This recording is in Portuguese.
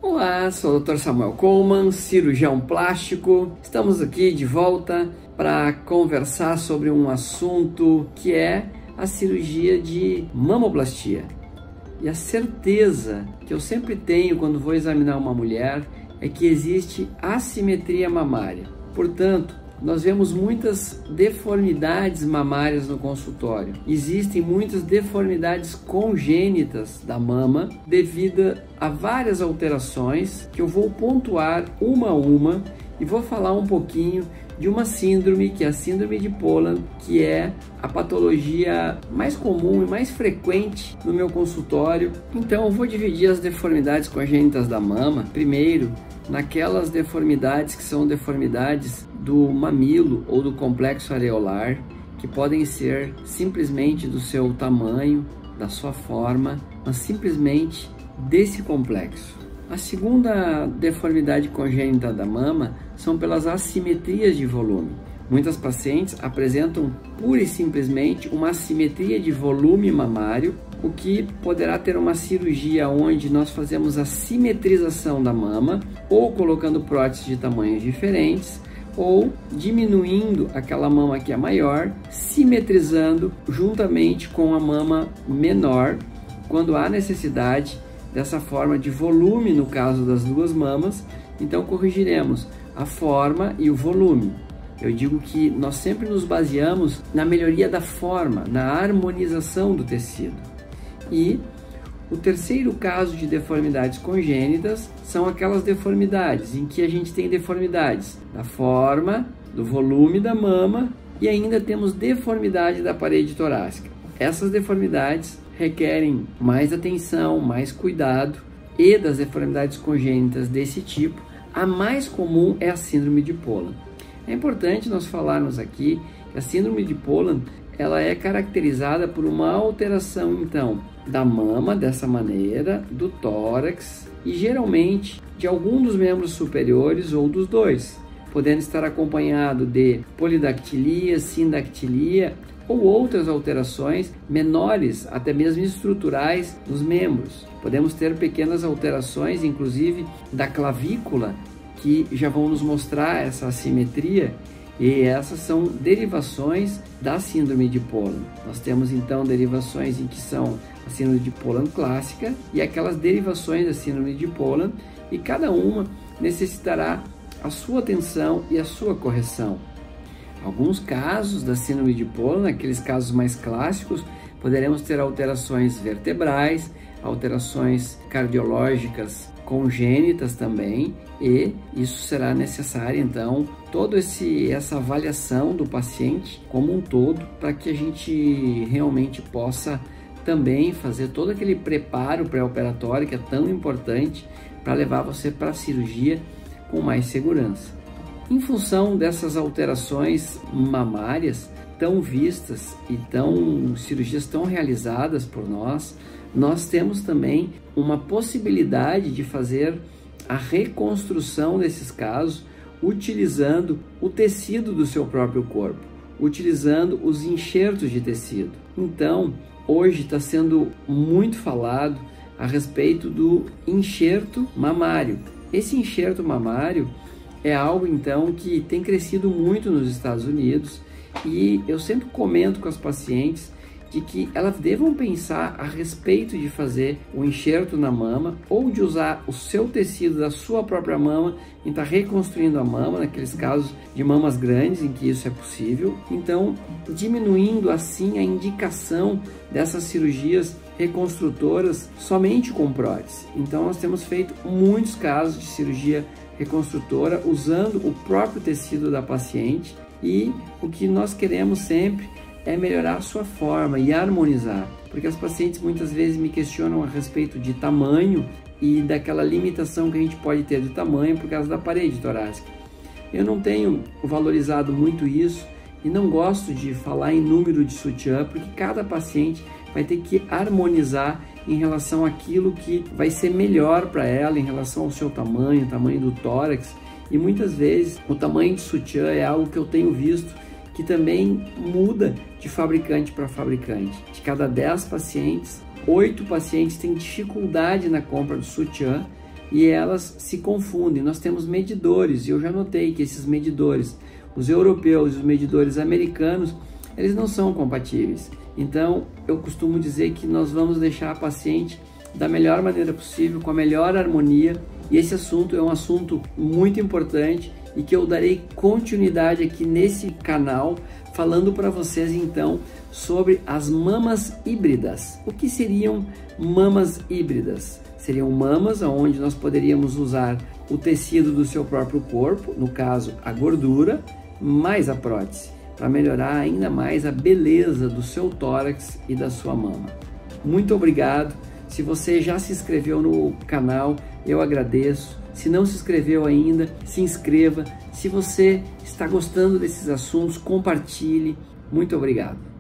Olá, sou o Dr. Samuel Coleman, cirurgião plástico. Estamos aqui de volta para conversar sobre um assunto que é a cirurgia de mamoplastia. E a certeza que eu sempre tenho quando vou examinar uma mulher é que existe assimetria mamária. Portanto, nós vemos muitas deformidades mamárias no consultório. Existem muitas deformidades congênitas da mama devido a várias alterações que eu vou pontuar uma a uma e vou falar um pouquinho de uma síndrome, que é a síndrome de Poland, que é a patologia mais comum e mais frequente no meu consultório. Então eu vou dividir as deformidades congênitas da mama, primeiro naquelas deformidades que são deformidades do mamilo ou do complexo areolar, que podem ser simplesmente do seu tamanho, da sua forma, mas simplesmente desse complexo. A segunda deformidade congênita da mama são pelas assimetrias de volume. Muitas pacientes apresentam pura e simplesmente uma assimetria de volume mamário, o que poderá ter uma cirurgia onde nós fazemos a simetrização da mama, ou colocando próteses de tamanhos diferentes, ou diminuindo aquela mama que é maior, simetrizando juntamente com a mama menor, quando há necessidade dessa forma de volume no caso das duas mamas. Então corrigiremos a forma e o volume. Eu digo que nós sempre nos baseamos na melhoria da forma, na harmonização do tecido. E o terceiro caso de deformidades congênitas são aquelas deformidades em que a gente tem deformidades da forma, do volume da mama e ainda temos deformidade da parede torácica. Essas deformidades requerem mais atenção, mais cuidado, e das deformidades congênitas desse tipo, a mais comum é a síndrome de Poland. É importante nós falarmos aqui que a síndrome de Poland ela é caracterizada por uma alteração então da mama dessa maneira, do tórax e geralmente de algum dos membros superiores ou dos dois, podendo estar acompanhado de polidactilia, sindactilia ou outras alterações menores, até mesmo estruturais, nos membros. Podemos ter pequenas alterações, inclusive da clavícula, que já vão nos mostrar essa assimetria, e essas são derivações da síndrome de Poland. Nós temos então derivações em que são a síndrome de Poland clássica e aquelas derivações da síndrome de Poland, e cada uma necessitará a sua atenção e a sua correção. Alguns casos da síndrome de Poland, aqueles casos mais clássicos, poderemos ter alterações vertebrais, alterações cardiológicas congênitas também, e isso será necessário então toda essa avaliação do paciente como um todo, para que a gente realmente possa também fazer todo aquele preparo pré-operatório que é tão importante para levar você para a cirurgia com mais segurança. Em função dessas alterações mamárias tão vistas e cirurgias tão realizadas por nós, nós temos também uma possibilidade de fazer a reconstrução desses casos utilizando o tecido do seu próprio corpo, utilizando os enxertos de tecido. Então, hoje está sendo muito falado a respeito do enxerto mamário. Esse enxerto mamário é algo então que tem crescido muito nos Estados Unidos, e eu sempre comento com as pacientes de que elas devam pensar a respeito de fazer o enxerto na mama ou de usar o seu tecido da sua própria mama e estar reconstruindo a mama, naqueles casos de mamas grandes em que isso é possível. Então, diminuindo assim a indicação dessas cirurgias reconstrutoras somente com prótese. Então, nós temos feito muitos casos de cirurgia reconstrutora usando o próprio tecido da paciente, e o que nós queremos sempre é melhorar a sua forma e harmonizar, porque as pacientes muitas vezes me questionam a respeito de tamanho e daquela limitação que a gente pode ter de tamanho por causa da parede torácica. Eu não tenho valorizado muito isso e não gosto de falar em número de sutiã, porque cada paciente vai ter que harmonizar em relação àquilo que vai ser melhor para ela, em relação ao seu tamanho, tamanho do tórax, e muitas vezes o tamanho de sutiã é algo que eu tenho visto que também muda de fabricante para fabricante. De cada 10 pacientes, 8 pacientes têm dificuldade na compra do sutiã e elas se confundem. Nós temos medidores, e eu já notei que esses medidores, os europeus e os medidores americanos, eles não são compatíveis. Então, eu costumo dizer que nós vamos deixar a paciente da melhor maneira possível, com a melhor harmonia, e esse assunto é um assunto muito importante e que eu darei continuidade aqui nesse canal, falando para vocês então sobre as mamas híbridas. O que seriam mamas híbridas? Seriam mamas onde nós poderíamos usar o tecido do seu próprio corpo, no caso a gordura, mais a prótese, para melhorar ainda mais a beleza do seu tórax e da sua mama. Muito obrigado. Se você já se inscreveu no canal, eu agradeço. Se não se inscreveu ainda, se inscreva. Se você está gostando desses assuntos, compartilhe. Muito obrigado.